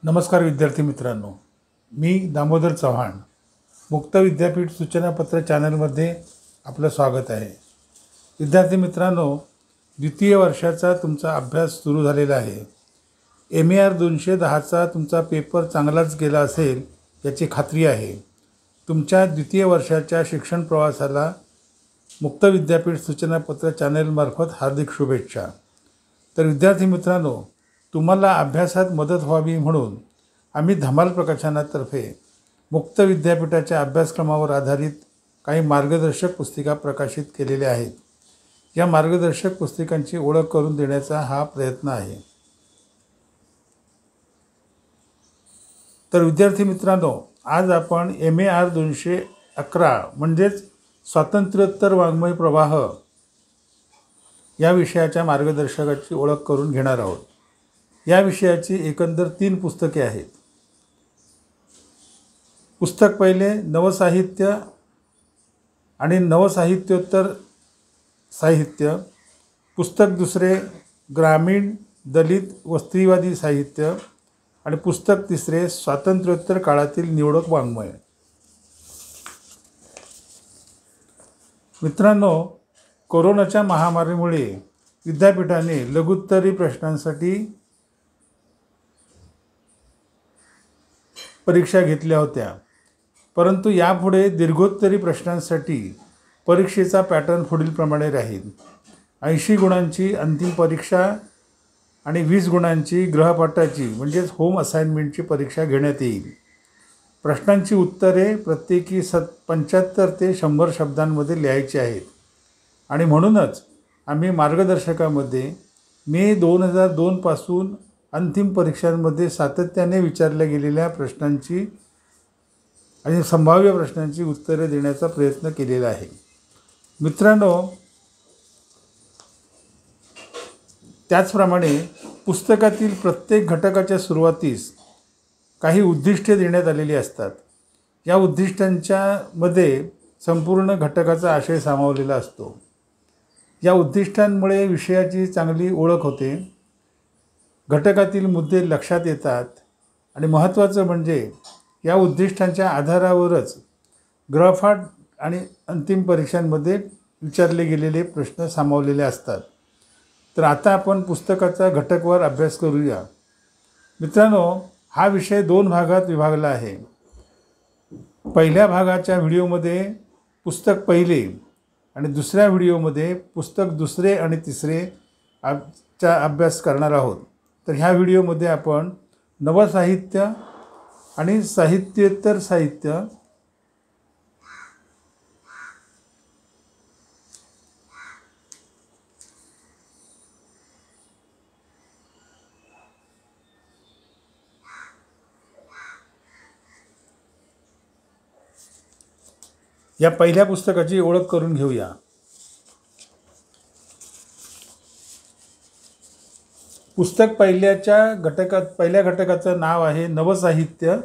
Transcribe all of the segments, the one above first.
नमस्कार विद्यार्थी मित्रांनो, मी दामोदर चव्हाण मुक्त विद्यापीठ सूचनापत्र चॅनलमध्ये आपलं स्वागत आहे। विद्यार्थी मित्रांनो, द्वितीय वर्षाचा तुमचा अभ्यास सुरू झालेला आहे। MER 210चा तुमचा पेपर चांगलाच गेला असेल याची खात्री आहे। तुमच्या द्वितीय वर्षाच्या शिक्षण प्रवासाला मुक्त विद्यापीठ सूचनापत्र चॅनलमार्फत हार्दिक शुभेच्छा। तर विद्यार्थी मित्रांनो, तुम्हाला अभ्यासात मदत व्हावी म्हणून आम्ही धमाल प्रकाशनातर्फे मुक्त विद्यापीठाच्या अभ्यासक्रमावर आधारित काही मार्गदर्शक पुस्तिका प्रकाशित केलेल्या आहेत। या मार्गदर्शक पुस्तिकांची ओळख करून देण्याचा हा प्रयत्न आहे। तर विद्यार्थी मित्रांनो, आज आपण MER 211 म्हणजेच स्वातंत्र्योत्तर वाङ्मय प्रवाह या विषयाच्या मार्गदर्शकाची ओळख करून घेणार आहोत। या विषयाची एकंदर 3 पुस्तके आहेत। पुस्तक पहिले नवसाहित्य आणि नवसाहित्योत्तर साहित्य, पुस्तक दुसरे ग्रामीण दलित व स्त्रीवादी साहित्य आणि पुस्तक तिसरे स्वातंत्र्योत्तर काळातील निवडक वाङ्मय। मित्रांनो, कोरोनाच्या महामारीमुळे विद्यापीठाने लघुत्तरी प्रश्नांसाठी परीक्षा घेतल्या होत्या, परंतु यापुढे दीर्घोत्तरी प्रश्नांसाठी परीक्षेचा पॅटर्न पुढीलप्रमाणे राहील। 80 गुणांची अंतिम परीक्षा आणि 20 गुणांची गृहपाठाची म्हणजेच होम असाइनमेंटची परीक्षा घेण्यात येईल। प्रश्नांची उत्तरे प्रत्येकी 75 ते 100 शब्दांमध्ये लिहायची आहेत आणि म्हणूनच आम्ही मार्गदर्शकामध्ये मे 2002 पासून अंतिम परीक्षांमध्ये सातत्याने विचारल्या गेलेल्या प्रश्नांची आणि संभाव्य प्रश्नांची उत्तरे देण्याचा प्रयत्न केलेला आहे। मित्रांनो, त्याचप्रमाणे पुस्तकातील प्रत्येक घटकाच्या सुरुवातीस काही उद्दिष्टे देण्यात आलेली असतात। या उद्दिष्टांच्या मध्ये संपूर्ण घटकाचा आशय सामावलेला असतो। या उद्दिष्टांमुळे विषयाची चांगली ओळख होते, घटकातील मुद्दे लक्षात येतात आणि महत्त्वाचं म्हणजे या उद्दिष्टांच्या आधारावरच गृहपाठ आणि अंतिम परीक्षांमध्ये विचारले गेलेले प्रश्न सामावलेले असतात। तर आता आपण पुस्तकाचा घटकवार अभ्यास करूया। मित्रांनो, हा विषय 2 भागात विभागला आहे। पहिल्या भागाच्या व्हिडिओमध्ये पुस्तक पहिले आणि दुसऱ्या व्हिडिओमध्ये पुस्तक दुसरे आणि तिसरे चा अभ्यास करणार आहोत। तर ह्या व्हिडिओमध्ये आपण नवसाहित्य आणि साहित्योत्तर साहित्य या पहिल्या पुस्तकाची ओळख करून घेऊया। पुस्तक पहिल्या घटकाचं नाव आहे नवसाहित्य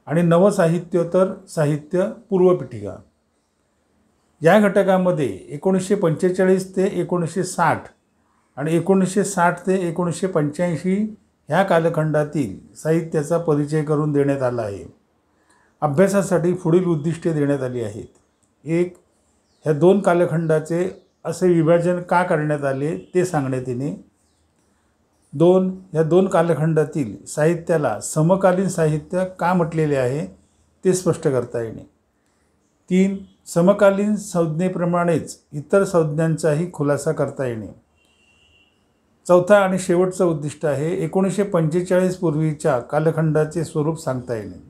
आणि नवसाहित्योत्तर साहित्य पूर्वपीठिका। या घटकामध्ये 1945 ते 1960 आणि 1960 ते 1985 ह्या कालखंडातील साहित्याचा परिचय करून देण्यात आला आहे। अभ्यासासाठी पुढील उद्दिष्टे देण्यात आली आहेत। 1. ह्या 2 कालखंडाचे असे विभाजन का करण्यात आले ते सांगण्यात येणे। 2. ह्या 2 कालखंडातील साहित्याला समकालीन साहित्य का म्हटलेले आहे ते स्पष्ट करता येणे। 3. समकालीन संज्ञेप्रमाणेच इतर संज्ञांचाही खुलासा करता येणे। 4था आणि शेवटचं उद्दिष्ट आहे 1945 पूर्वीच्या कालखंडाचे स्वरूप सांगता येणे।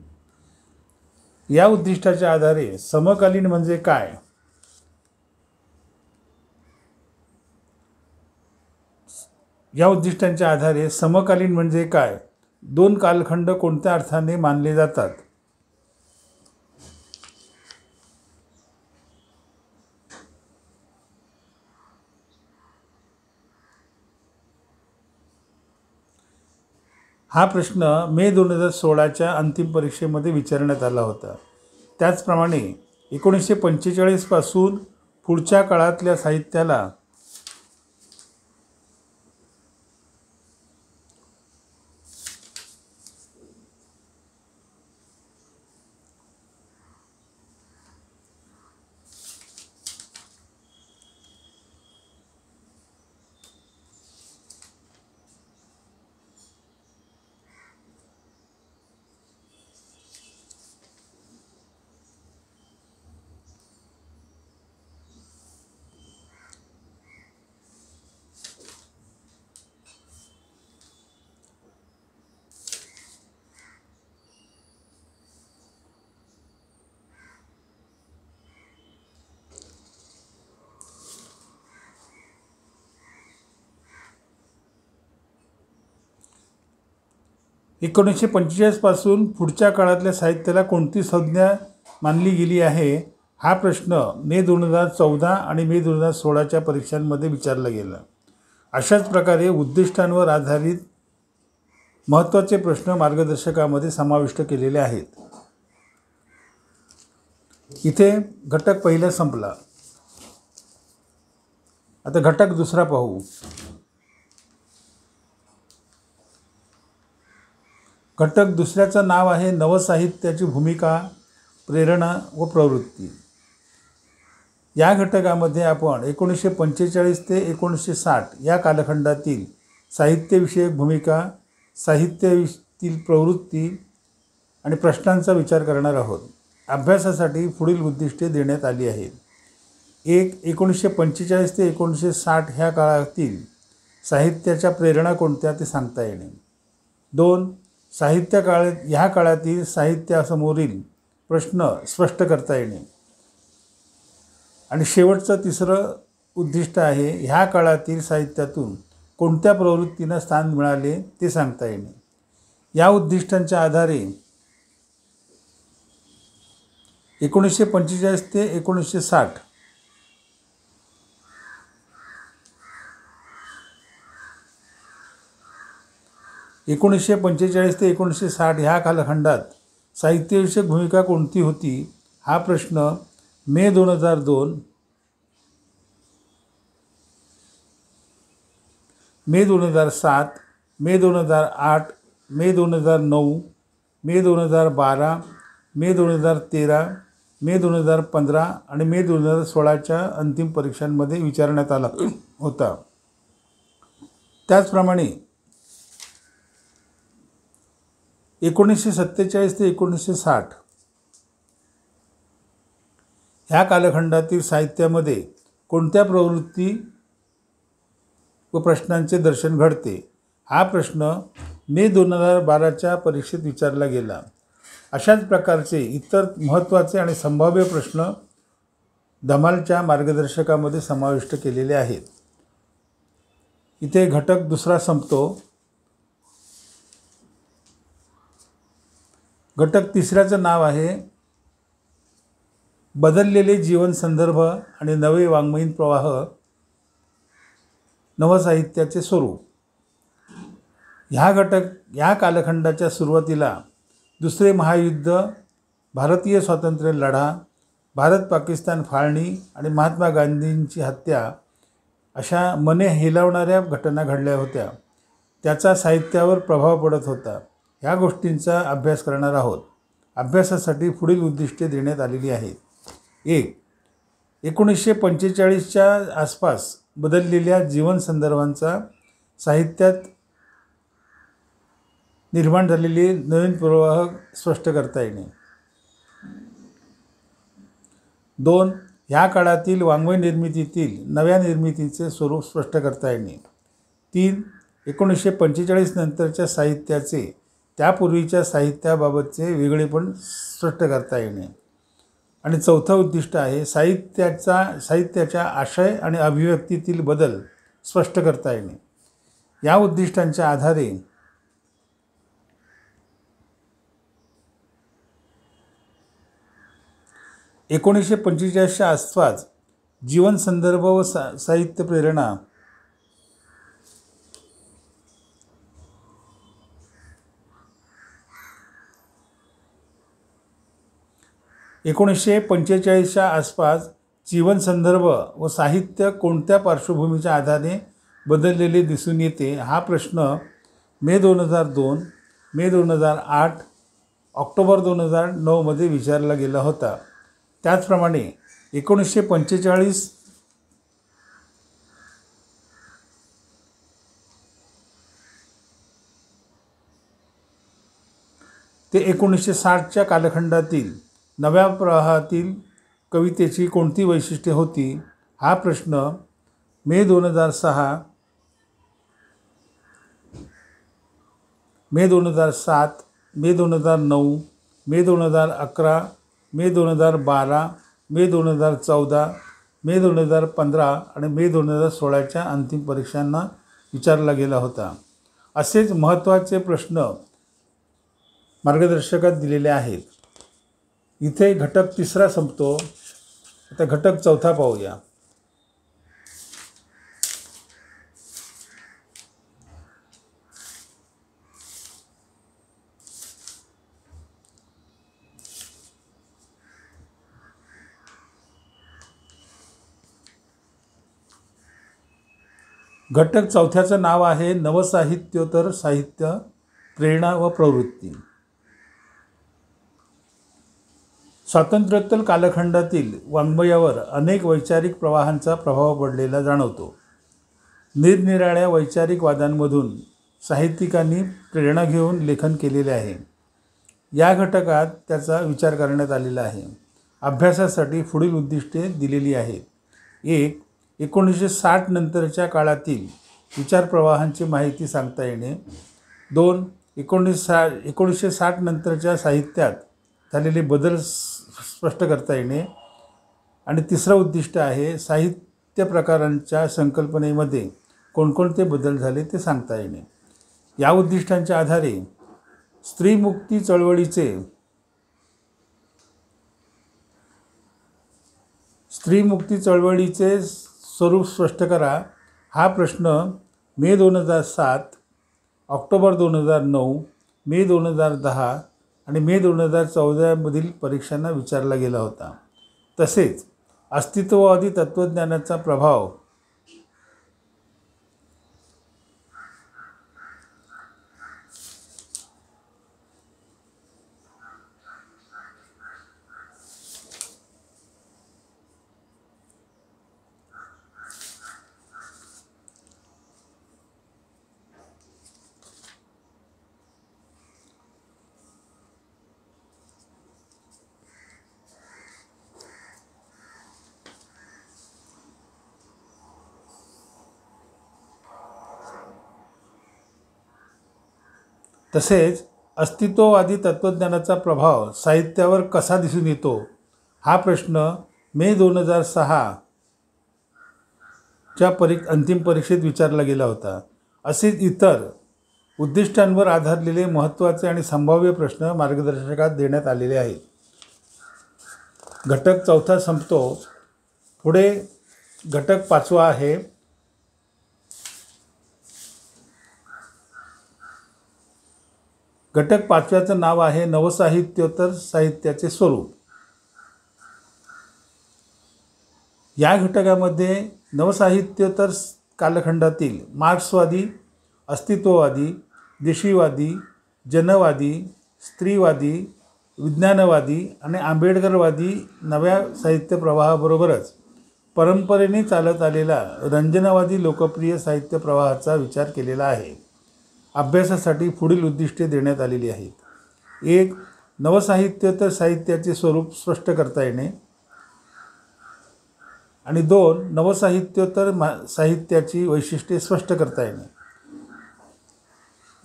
या उद्दिष्टाच्या आधारे समकालीन म्हणजे काय, या उद्दिष्टांच्या आधारे समकालीन म्हणजे काय, 2 कालखंड कोणत्या अर्थाने मानले जातात, हा प्रश्न मे 2016च्या अंतिम परीक्षेमध्ये विचारण्यात आला होता। त्याचप्रमाणे 1945 पासून पुढच्या काळातल्या साहित्याला 1945 पासून पुढच्या काळातल्या साहित्याला कोणती संज्ञा मानली गेली आहे हा प्रश्न मे 2014 आणि मे 2016च्या परीक्षांमध्ये विचारला गेला. अशाच प्रकारे उद्दिष्टांवर आधारित महत्त्वाचे प्रश्न मार्गदर्शकामध्ये समाविष्ट केलेले आहेत. इथे घटक पहिला संपला. आता घटक दुसरा पाहू. घटक दुसऱ्याचं नाव आहे नवसाहित्याची भूमिका, प्रेरणा व प्रवृत्ती. या घटकामध्ये आपण 1945 ते 1960 या कालखंडातील साहित्यविषयक भूमिका, साहित्यातील प्रवृत्ती आणि प्रश्नांचा विचार करणार आहोत. अभ्यासासाठी पुढील उद्दिष्टे देण्यात आली आहेत. 1. 1945 ते 1960 ह्या काळातील साहित्याच्या प्रेरणा कोणत्या ते सांगता येणे. 2. ह्या काळातील साहित्यासमोरील प्रश्न स्पष्ट करता येणे. आणि शेवटचं तिसरं उद्दिष्ट आहे ह्या काळातील साहित्यातून कोणत्या प्रवृत्तींना स्थान मिळाले ते सांगता येणे. या उद्दिष्टांच्या आधारे 1945 ते 1960 1945 ते 1960 ह्या कालखंडात साहित्यविषयक भूमिका कोणती होती हा प्रश्न मे 2002, मे 2007, मे 2008, मे 2009, मे 2012, मे 2013, मे 2015 आणि मे 2016च्या अंतिम परीक्षांमध्ये विचारण्यात आला होता. त्याचप्रमाणे 1947 ते 1960 ह्या कालखंडातील साहित्यामध्ये कोणत्या प्रवृत्ती व प्रश्नांचे दर्शन घडते हा प्रश्न मे 2012च्या परीक्षेत विचारला गेला. अशाच प्रकारचे इतर महत्त्वाचे आणि संभाव्य प्रश्न धमालच्या मार्गदर्शकामध्ये समाविष्ट केलेले आहेत. इथे घटक दुसरा संपतो. घटक तिसऱ्याचं नाव आहे बदललेले जीवन संदर्भ आणि नवे वाङ्मयीन प्रवाह, नवसाहित्याचे स्वरूप. ह्या कालखंडाच्या सुरुवातीला दुसरे महायुद्ध, भारतीय स्वातंत्र्य लढा, भारत पाकिस्तान फाळणी आणि महात्मा गांधींची हत्या अशा मने हेलावणाऱ्या घटना घडल्या होत्या. त्याचा साहित्यावर प्रभाव पडत होता. ह्या गोष्टींचा अभ्यास करणार आहोत. अभ्यासासाठी पुढील उद्दिष्टे देण्यात आलेली आहेत. 1. 1945च्या आसपास बदललेल्या जीवनसंदर्भांचा साहित्यात निर्माण झालेले नवीन प्रवाह स्पष्ट करता येणे. 2. ह्या काळातील वाङ्मय निर्मितीतील नव्या निर्मितीचे स्वरूप स्पष्ट करता येणे. 3. 1945 नंतरच्या साहित्याचे त्यापूर्वीच्या साहित्याबाबतचे वेगळेपण स्पष्ट करता येणे. आणि चौथं उद्दिष्ट आहे साहित्याच्या आशय आणि अभिव्यक्तीतील बदल स्पष्ट करता येणे. या उद्दिष्टांच्या आधारे 1945च्या आसपास जीवन संदर्भ व साहित्य प्रेरणा 1945च्या आसपास जीवन संदर्भ व साहित्य कोणत्या पार्श्वभूमीच्या आधारे बदललेले दिसून येते हा प्रश्न मे 2002, मे 2008, ऑक्टोबर 2009 विचारला गेला होता. त्याचप्रमाणे 1945 ते 1960च्या कालखंडातील नव्या प्रवाहातील कवितेची कोणती वैशिष्ट्ये होती हा प्रश्न मे 2006, मे 2007, मे 2009, मे 2011, मे 2012, मे 2014, मे 2015 आणि मे 2016च्या अंतिम परीक्षांना विचारला गेला होता. असेच महत्त्वाचे प्रश्न मार्गदर्शकात दिलेले आहेत. इथे घटक तिसरा संपतो. आता घटक चौथा पाहूया. घटक चौथ्याचं नाव आहे नवसाहित्योत्तर साहित्य प्रेरणा व प्रवृत्ती. स्वातंत्र्योत्तर कालखंडातील वाङ्मयावर अनेक वैचारिक प्रवाहांचा प्रभाव पडलेला जाणवतो. निरनिराळ्या वैचारिक वादांमधून साहित्यिकांनी प्रेरणा घेऊन लेखन केलेले आहे. या घटकात त्याचा विचार करण्यात आलेला आहे. अभ्यासासाठी पुढील उद्दिष्टे दिलेली आहेत. 1. 1960 नंतरच्या काळातील विचारप्रवाहांची माहिती सांगता येणे. 2. 1960 नंतरच्या साहित्यात झालेले बदल स्पष्ट करता येणे. आणि तिसरं उद्दिष्ट आहे साहित्य प्रकारांच्या संकल्पनेमध्ये कोणकोणते बदल झाले ते सांगता येणे. या उद्दिष्टांच्या आधारे स्त्रीमुक्ती चळवळीचे स्वरूप स्पष्ट करा. हा प्रश्न मे 2007, ऑक्टोबर 2009, मे 2010 आणि मे 2014 मधील परीक्षांना विचारला गेला होता. तसेच अस्तित्ववादी तत्त्वज्ञानाचा प्रभाव तसेच अस्तित्ववादी तत्त्वज्ञानाचा प्रभाव साहित्यावर कसा दिसून येतो हा प्रश्न मे 2006 च्या अंतिम परीक्षेत विचारला गेला होता. असेच इतर उद्दिष्टांवर आधारलेले महत्त्वाचे आणि संभाव्य प्रश्न मार्गदर्शकात देण्यात आलेले आहेत. घटक चौथा संपतो. पुढे घटक पाचवा आहे. घटक पाचव्याचं नाव आहे नवसाहित्योत्तर साहित्याचे स्वरूप. या घटकामध्ये नवसाहित्योत्तर कालखंडातील मार्क्सवादी, अस्तित्ववादी, देशीवादी, जनवादी, स्त्रीवादी, विज्ञानवादी आणि आंबेडकरवादी नव्या साहित्य प्रवाहाबरोबरच परंपरेने चालत आलेला रंजनवादी लोकप्रिय साहित्य प्रवाहाचा विचार केलेला आहे. अभ्यासासाठी पुढील उद्दिष्टे देण्यात आलेली आहेत. 1. नवसाहित्योत्तर साहित्याचे स्वरूप स्पष्ट करता येणे. आणि 2. नवसाहित्योत्तर साहित्याची वैशिष्ट्ये स्पष्ट करता येणे.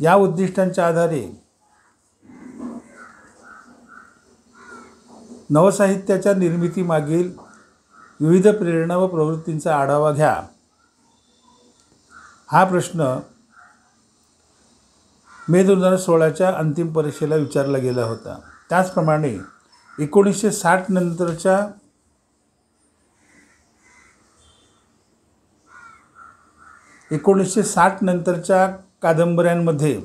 या उद्दिष्टांच्या आधारे नवसाहित्याच्या निर्मितीमागील विविध प्रेरणा व प्रवृत्तींचा आढावा घ्या. हा प्रश्न मे 2016च्या अंतिम परीक्षेला विचारला गेला होता. त्याचप्रमाणे 1960 नंतरच्या कादंबऱ्यांमध्ये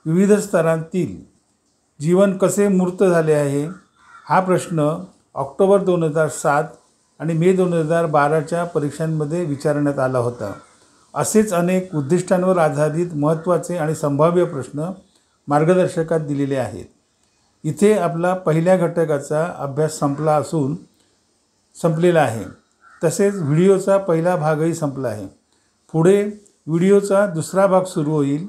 विविध स्तरांतील जीवन कसे मूर्त झाले आहे हा प्रश्न ऑक्टोबर 2007 आणि मे 2012च्या परीक्षांमध्ये विचारण्यात आला होता. असेच अनेक उद्दिष्टांवर आधारित महत्त्वाचे आणि संभाव्य प्रश्न मार्गदर्शकात दिलेले आहेत. इथे आपला पहिल्या घटकाचा अभ्यास संपलेला आहे. तसेच व्हिडिओचा पहिला भागही संपला आहे. पुढे व्हिडिओचा दुसरा भाग सुरू होईल.